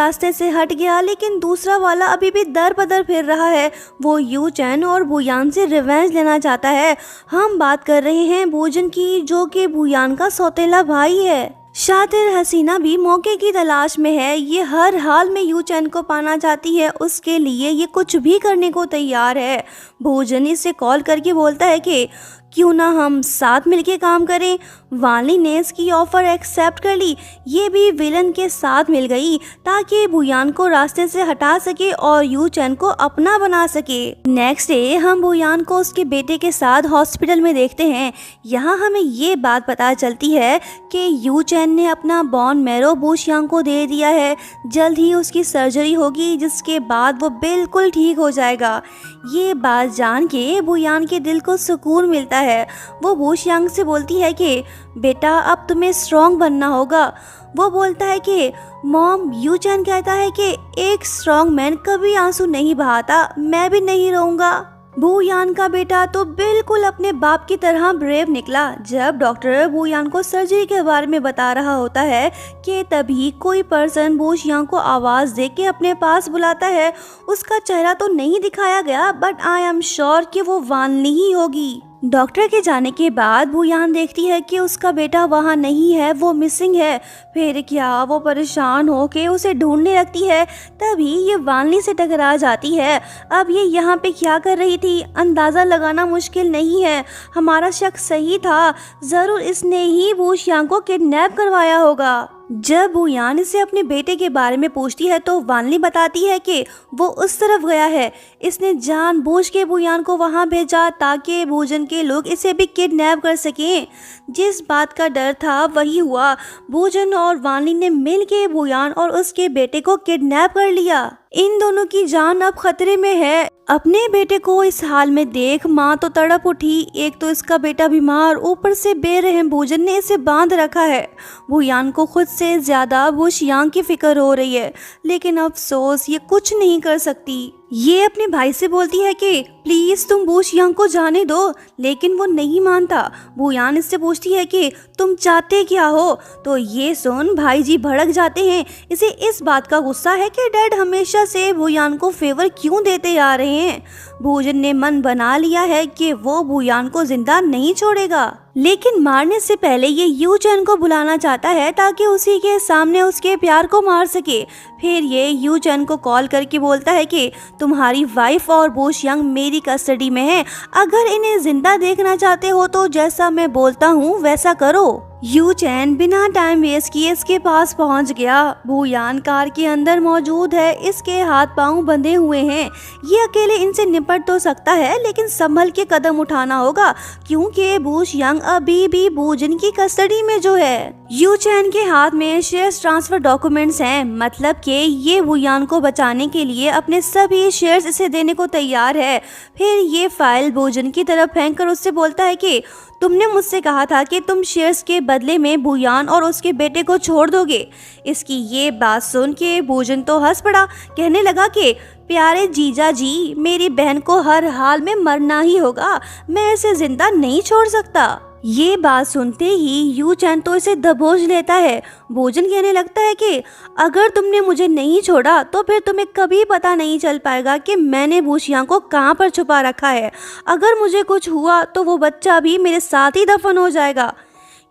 रास्ते से हट गया, लेकिन दूसरा वाला अभी भी दर बदर फिर रहा है। वो यू चैन और बुयान से रिवेंज लेना चाहता है। हम बात कर रहे हैं भोजन की, जो कि बुयान का सौतेला भाई है। शातिर हसीना भी मौके की तलाश में है। ये हर हाल में यू चैन को पाना चाहती है, उसके लिए ये कुछ भी करने को तैयार है। भोजन इसे कॉल करके बोलता है कि क्यों ना हम साथ मिलके काम करें। वाली ने इसकी ऑफर एक्सेप्ट कर ली। ये भी विलन के साथ मिल गई ताकि बुयान को रास्ते से हटा सके और यू चैन को अपना बना सके। नेक्स्ट डे हम बुयान को उसके बेटे के साथ हॉस्पिटल में देखते हैं। यहाँ हमें ये बात पता चलती है कि यू चैन ने अपना बोन मैरो बुशयांग को दे दिया है। जल्द ही उसकी सर्जरी होगी, जिसके बाद वो बिल्कुल ठीक हो जाएगा। ये बात जान के बुयान के दिल को सुकून मिलता है। वो बुशयांग से बोलती है कि बेटा अब तुम्हें स्ट्रॉन्ग बनना होगा। वो बोलता है कि मॉम, यू चैन कहता है कि एक स्ट्रॉन्ग मैन कभी आंसू नहीं बहाता, मैं भी नहीं रहूँगा। बुयान का बेटा तो बिल्कुल अपने बाप की तरह ब्रेव निकला। जब डॉक्टर बुयान को सर्जरी के बारे में बता रहा होता है कि तभी कोई पर्सन बुशयांग को आवाज़ दे के अपने पास बुलाता है। उसका चेहरा तो नहीं दिखाया गया, बट आई एम श्योर कि वो वानली ही होगी। डॉक्टर के जाने के बाद बुयान देखती है कि उसका बेटा वहाँ नहीं है, वो मिसिंग है। फिर क्या वो परेशान हो के उसे ढूंढने लगती है। तभी ये वानली से टकरा जाती है। अब ये यहाँ पे क्या कर रही थी, अंदाज़ा लगाना मुश्किल नहीं है। हमारा शक सही था, ज़रूर इसने ही बुशयांग को किडनैप करवाया होगा। जब बुयान इसे अपने बेटे के बारे में पूछती है तो वानली बताती है कि वो उस तरफ गया है। इसने जानबूझ के बुयान को वहां भेजा ताकि भोजन के लोग इसे भी किडनैप कर सकें। जिस बात का डर था वही हुआ। भोजन और वानली ने मिलके बुयान और उसके बेटे को किडनैप कर लिया। इन दोनों की जान अब खतरे में है। अपने बेटे को इस हाल में देख माँ तो तड़प उठी। एक तो इसका बेटा बीमार, ऊपर से बेरहम भोजन ने इसे बांध रखा है। बुयान को खुद से ज्यादा बुशयांग की फिक्र हो रही है, लेकिन अफसोस ये कुछ नहीं कर सकती। ये अपने भाई से बोलती है कि प्लीज तुम बुशयांग को जाने दो, लेकिन वो नहीं मानता। बुयान इससे पूछती है कि तुम चाहते क्या हो, तो ये सुन भाई जी भड़क जाते हैं। इसे इस बात का गुस्सा है कि डैड हमेशा से बुयान को फेवर क्यों देते आ रहे हैं। भोजन ने मन बना लिया है कि वो बुयान को जिंदा नहीं छोड़ेगा, लेकिन मारने से पहले ये यू चैन को बुलाना चाहता है ताकि उसी के सामने उसके प्यार को मार सके। फिर ये यू चैन को कॉल करके बोलता है कि तुम्हारी वाइफ और बुशयांग मेरी कस्टडी में है। अगर इन्हें जिंदा देखना चाहते हो तो जैसा मैं बोलता हूँ वैसा करो। यू चैन बिना टाइम वेस्ट किए इसके पास पहुंच गया। बुयान कार के अंदर मौजूद है। इसके हाथ पांव बंधे हुए हैं। ये अकेले इनसे निपट तो सकता है, लेकिन संभल के कदम उठाना होगा क्योंकि बुशयांग अभी भी भोजन की कस्टडी में जो है। यू चैन के हाथ में शेयर्स ट्रांसफर डॉक्यूमेंट्स हैं, मतलब कि ये बुयान को बचाने के लिए अपने सभी शेयर्स इसे देने को तैयार है। फिर ये फाइल भोजन की तरफ फेंक कर उससे बोलता है कि तुमने मुझसे कहा था कि तुम शेयर्स के बदले में बुयान और उसके बेटे को छोड़ दोगे। इसकी ये बात सुन के भोजन तो हंस पड़ा, कहने लगा कि प्यारे जीजा जी, मेरी बहन को हर हाल में मरना ही होगा, मैं इसे जिंदा नहीं छोड़ सकता। ये बात सुनते ही यू चैन तो इसे दबोच लेता है। भोजन कहने लगता है कि अगर तुमने मुझे नहीं छोड़ा तो फिर तुम्हें कभी पता नहीं चल पाएगा कि मैंने बुशयांग को कहाँ पर छुपा रखा है। अगर मुझे कुछ हुआ तो वो बच्चा भी मेरे साथ ही दफन हो जाएगा।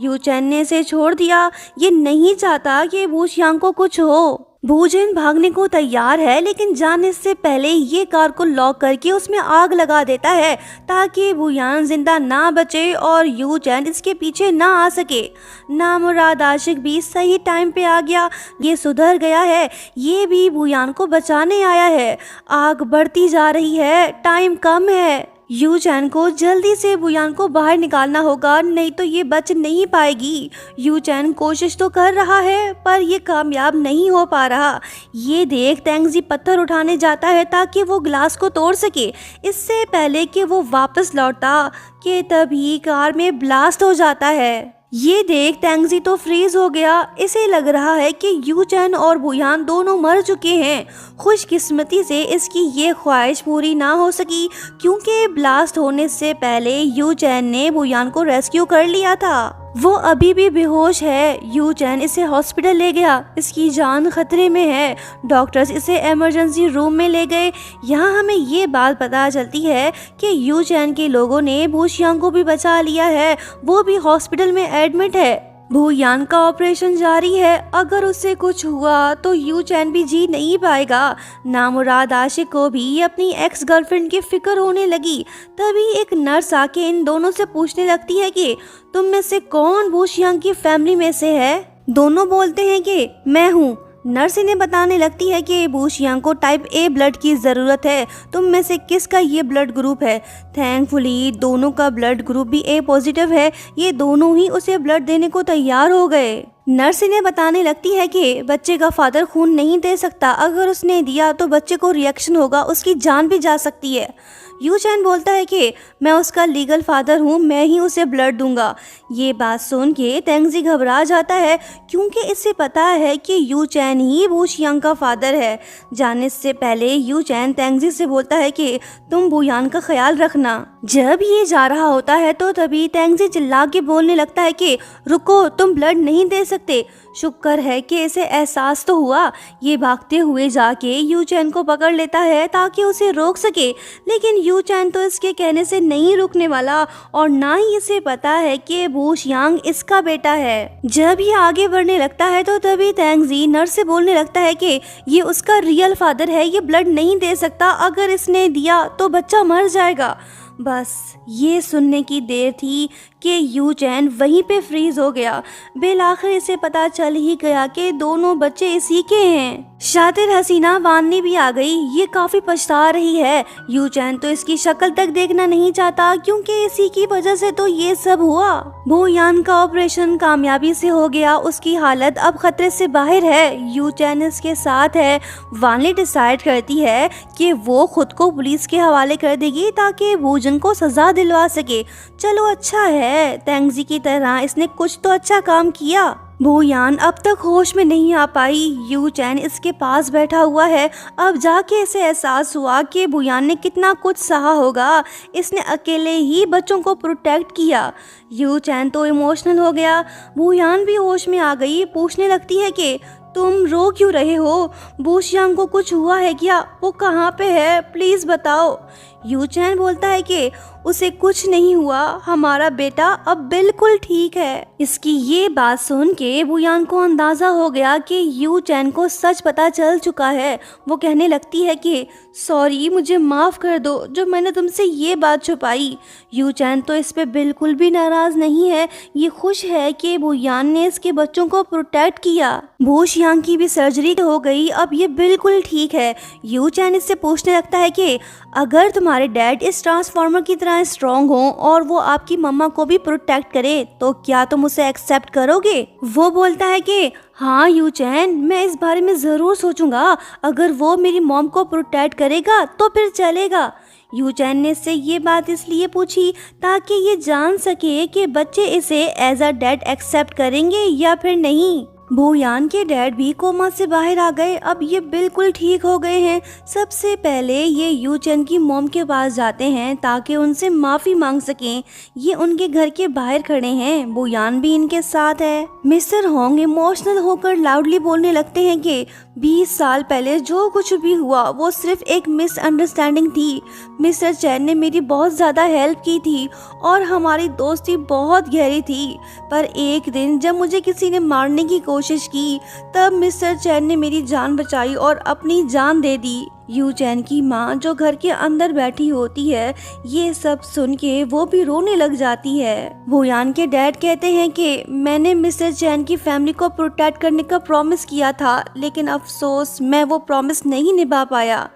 यू चैन ने इसे छोड़ दिया। ये नहीं चाहता कि बुशयांग को कुछ हो। भोजन भागने को तैयार है, लेकिन जाने से पहले ये कार को लॉक करके उसमें आग लगा देता है ताकि बुयान जिंदा ना बचे और यू चैन इसके पीछे ना आ सके। नामुराद आशिक भी सही टाइम पे आ गया। ये सुधर गया है, ये भी बुयान को बचाने आया है। आग बढ़ती जा रही है, टाइम कम है। यू चैन को जल्दी से बुयान को बाहर निकालना होगा, नहीं तो ये बच नहीं पाएगी। यू चैन कोशिश तो कर रहा है पर ये कामयाब नहीं हो पा रहा। ये देख तेंगजी पत्थर उठाने जाता है ताकि वो ग्लास को तोड़ सके। इससे पहले कि वो वापस लौटा कि तभी कार में ब्लास्ट हो जाता है। ये देख तेंगजी तो फ्रीज हो गया। इसे लग रहा है कि यू चैन और बुयान दोनों मर चुके हैं। खुशकिस्मती से इसकी ये ख्वाहिश पूरी ना हो सकी क्योंकि ब्लास्ट होने से पहले यू चैन ने बुयान को रेस्क्यू कर लिया था। वो अभी भी बेहोश है। यू चैन इसे हॉस्पिटल ले गया, इसकी जान खतरे में है। डॉक्टर्स इसे इमरजेंसी रूम में ले गए। यहाँ हमें ये बात पता चलती है कि यू चैन के लोगों ने बू शियांग को भी बचा लिया है, वो भी हॉस्पिटल में एडमिट है। बू यान का ऑपरेशन जारी है, अगर उससे कुछ हुआ तो यू चैन भी जी नहीं पाएगा। नामुराद आशिक को भी अपनी एक्स गर्लफ्रेंड की फिक्र होने लगी। तभी एक नर्स आके इन दोनों से पूछने लगती है कि तुम में से कौन बू शियांग की फैमिली में से है। दोनों बोलते हैं कि मैं हूँ। नर्स इन्हें बताने लगती है कि बू शियांग को टाइप ए ब्लड की ज़रूरत है, तुम में से किसका ये ब्लड ग्रुप है। थैंकफुली दोनों का ब्लड ग्रुप भी ए पॉजिटिव है। ये दोनों ही उसे ब्लड देने को तैयार हो गए। नर्स इन्हें बताने लगती है कि बच्चे का फादर खून नहीं दे सकता, अगर उसने दिया तो बच्चे को रिएक्शन होगा, उसकी जान भी जा सकती है। यू चैन बोलता है कि मैं उसका लीगल फादर हूँ, मैं ही उसे ब्लड दूंगा। ये बात सुन के तेंगजी घबरा जाता है, क्योंकि इसे पता है कि यू चैन ही बू शियांग का फादर है। जाने से पहले यू चैन तेंगजी से बोलता है कि तुम बू यान का ख्याल रखना। जब ये जा रहा होता है तो तभी तेंगजी चिल्ला के बोलने लगता है कि रुको, तुम ब्लड नहीं दे सकते। शुक्र है कि इसे एहसास तो हुआ। ये भागते हुए जाके यू चैन को पकड़ लेता है ताकि उसे रोक सके, लेकिन यू चैन तो इसके कहने से नहीं रुकने वाला और ना ही इसे पता है कि बू शियांग इसका बेटा है। जब ये आगे बढ़ने लगता है तो तभी तेंगजी नर्स से बोलने लगता है कि ये उसका रियल फादर है, ये ब्लड नहीं दे सकता, अगर इसने दिया तो बच्चा मर जाएगा। बस ये सुनने की देर थी कि यू चैन वहीं पे फ्रीज हो गया। बिलाखिर इसे पता चल ही गया कि दोनों बच्चे इसी के हैं। शातिर हसीना वानी भी आ गई। ये काफी पछता रही है। यू चैन तो इसकी शक्ल तक देखना नहीं चाहता, क्योंकि इसी की वजह से तो ये सब हुआ। बू यान का ऑपरेशन कामयाबी से हो गया, उसकी हालत अब खतरे से बाहर है। यू चैन इसके साथ है। वानी डिसाइड करती है कि वो खुद को पुलिस के हवाले कर देगी ताकि बूजन को सजा दिलवा सके। चलो अच्छा है, तेंगजी की तरह इसने कुछ तो अच्छा काम किया। बू यान अब तक होश में नहीं आ पाई। यू चैन इसके पास बैठा हुआ है। अब जाके इसे एहसास हुआ कि बू यान ने कितना कुछ सहा होगा। इसने अकेले ही बच्चों को प्रोटेक्ट किया। यू चैन तो इमोशनल हो गया। बू यान भी होश में आ गई। पूछने लगती है कि तुम रो क्यों रहे हो? बू शियांग को कुछ हुआ है क्या? वो कहाँ पे है? प्लीज बताओ। यू चैन बोलता है कि उसे कुछ नहीं हुआ, हमारा बेटा अब बिल्कुल ठीक है। इसकी ये बात सुन के बू यान को अंदाजा हो गया कि यू चैन को सच पता चल चुका है। वो कहने लगती है कि सॉरी, मुझे माफ कर दो जो मैंने तुमसे ये बात छुपाई। यू चैन तो इस पे बिल्कुल भी नाराज नहीं है। ये खुश है कि बू यान ने इसके बच्चों को प्रोटेक्ट किया। बू शियांग की भी सर्जरी हो गई, अब ये बिल्कुल ठीक है। यू चैन इससे पूछने लगता है कि अगर तुम्हारे डैड इस ट्रांसफॉर्मर की तरह स्ट्रॉन्ग हो और वो आपकी मम्मा को भी प्रोटेक्ट करे तो क्या तुम उसे एक्सेप्ट करोगे? वो बोलता है कि हाँ यू चैन, मैं इस बारे में ज़रूर सोचूंगा। अगर वो मेरी मॉम को प्रोटेक्ट करेगा तो फिर चलेगा। यू चैन ने इससे ये बात इसलिए पूछी ताकि ये जान सके कि बच्चे इसे एज अ डैड एक्सेप्ट करेंगे या फिर नहीं। बू यान के डैड भी कोमा से बाहर आ गए। अब ये बिल्कुल ठीक हो गए हैं। सबसे पहले ये यू चैन की मॉम के पास जाते हैं ताकि उनसे माफ़ी मांग सकें। ये उनके घर के बाहर खड़े हैं। बू यान भी इनके साथ है। मिस्टर होंग इमोशनल होकर लाउडली बोलने लगते हैं कि 20 साल पहले जो कुछ भी हुआ वो सिर्फ एक मिसअंडरस्टैंडिंग थी। मिस्टर चैन ने मेरी बहुत ज़्यादा हेल्प की थी और हमारी दोस्ती बहुत गहरी थी, पर एक दिन जब मुझे किसी ने मारने की कोशिश की तब मिस्टर चैन ने मेरी जान बचाई और अपनी जान दे दी। यू चैन की माँ जो घर के अंदर बैठी होती है, ये सब सुन के वो भी रोने लग जाती है। बू यान के डैड कहते हैं कि मैंने मिस्टर चैन की फैमिली को प्रोटेक्ट करने का प्रॉमिस किया था, लेकिन अफसोस मैं वो प्रॉमिस नहीं निभा पाया।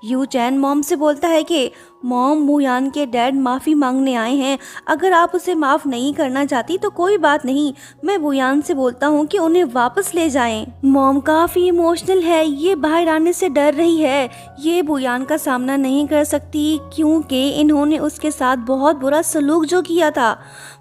यू चैन मॉम से बोलता है कि मॉम, बू यान के डैड माफ़ी मांगने आए हैं। अगर आप उसे माफ़ नहीं करना चाहती तो कोई बात नहीं, मैं बू यान से बोलता हूँ कि उन्हें वापस ले जाएं। मॉम काफ़ी इमोशनल है। ये बाहर आने से डर रही है। ये बू यान का सामना नहीं कर सकती क्योंकि इन्होंने उसके साथ बहुत बुरा सलूक जो किया था।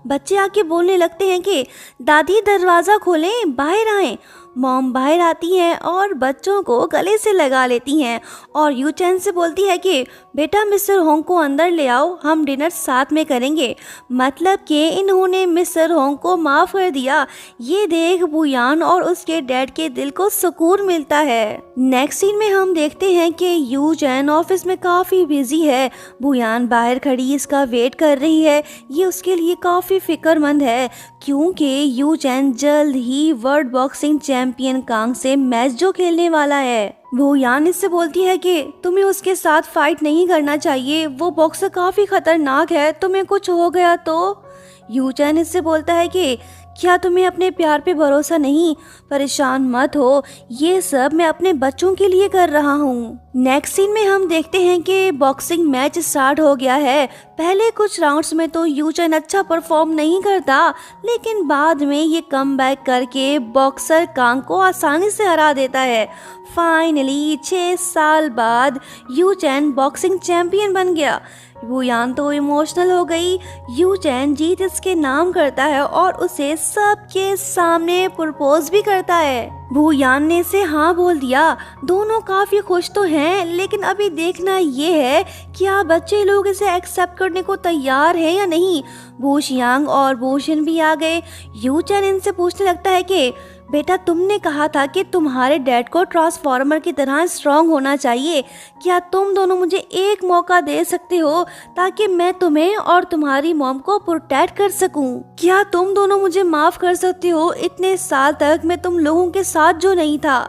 बच्चे आके बोलने लगते हैं कि दादी दरवाज़ा खोलें, बाहर आएं। मॉम बाहर आती हैं और बच्चों को गले से लगा लेती हैं और यू चैन से बोलती है कि बेटा मिस्टर होंग को अंदर ले आओ, हम डिनर साथ में करेंगे। मतलब कि इन्होंने मिस्टर होंग को माफ़ कर दिया। ये देख बुयान और उसके डैड के दिल को सुकून मिलता है। नेक्स्ट सीन में हम देखते हैं कि यू चैन ऑफिस में काफ़ी बिजी है। बुयान बाहर खड़ी इसका वेट कर रही है। ये उसके लिए काफ़ी फिक्रमंद है क्योंकि यू चैन जल्द ही वर्ल्ड बॉक्सिंग चैंपियन कांग से मैच जो खेलने वाला है। वो यान इससे बोलती है कि तुम्हें उसके साथ फाइट नहीं करना चाहिए, वो बॉक्सर काफ़ी खतरनाक है, तुम्हें कुछ हो गया तो। यू चैन इससे बोलता है कि क्या तुम्हें अपने प्यार पे भरोसा नहीं? परेशान मत हो, ये सब मैं अपने बच्चों के लिए कर रहा हूँ। नेक्स्ट सीन में हम देखते हैं कि बॉक्सिंग मैच स्टार्ट हो गया है। पहले कुछ राउंड्स में तो यू चैन अच्छा परफॉर्म नहीं करता, लेकिन बाद में ये कमबैक करके बॉक्सर कांग को आसानी से हरा देता है। फाइनली 6 साल बाद यू चैन बॉक्सिंग चैंपियन बन गया। बुयान तो इमोशनल हो गई। यू चैन जीत इसके नाम करता है और उसे सबके सामने प्रपोज भी करता है। बुयान ने इसे हाँ बोल दिया। दोनों काफी खुश तो हैं, लेकिन अभी देखना ये है कि क्या बच्चे लोग इसे एक्सेप्ट करने को तैयार हैं या नहीं। बूशियांग और बूशिन भी आ गए। यू चैन इनसे पूछने लगता है कि बेटा तुमने कहा था कि तुम्हारे डैड को ट्रांसफॉर्मर की तरह स्ट्रांग होना चाहिए। क्या तुम दोनों मुझे एक मौका दे सकते हो ताकि मैं तुम्हें और तुम्हारी मॉम को प्रोटेक्ट कर सकूं? क्या तुम दोनों मुझे माफ कर सकते हो? इतने साल तक मैं तुम लोगों के साथ जो नहीं था।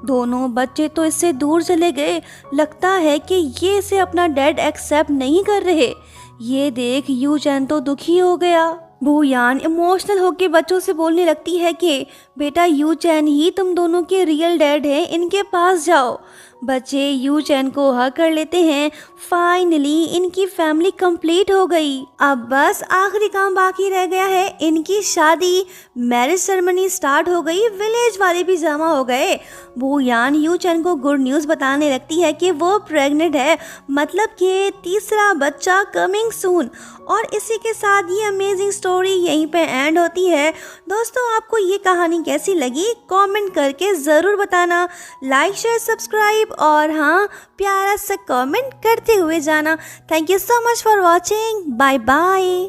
दोनों बच्चे तो इससे दूर चले गए। लगता है कि ये इसे अपना डैड एक्सेप्ट नहीं कर रहे। ये देख यू चैन तो दुखी हो गया। बुयान इमोशनल होकर बच्चों से बोलने लगती है कि बेटा यू चैन ही तुम दोनों के रियल डैड हैं, इनके पास जाओ। बच्चे यू चैन को हग कर लेते हैं। फाइनली इनकी फैमिली कंप्लीट हो गई। अब बस आखिरी काम बाकी रह गया है, इनकी शादी। मैरिज सेरेमनी स्टार्ट हो गई, विलेज वाले भी जमा हो गए। बुयान यू चैन को गुड न्यूज़ बताने लगती है कि वो प्रेग्नेंट है, मतलब कि तीसरा बच्चा कमिंग सून। और इसी के साथ ये अमेजिंग स्टोरी यहीं पे एंड होती है। दोस्तों आपको ये कहानी कैसी लगी कमेंट करके ज़रूर बताना। लाइक शेयर सब्सक्राइब और हाँ प्यारा सा कमेंट करते हुए जाना। Thank you so much for watching. Bye bye.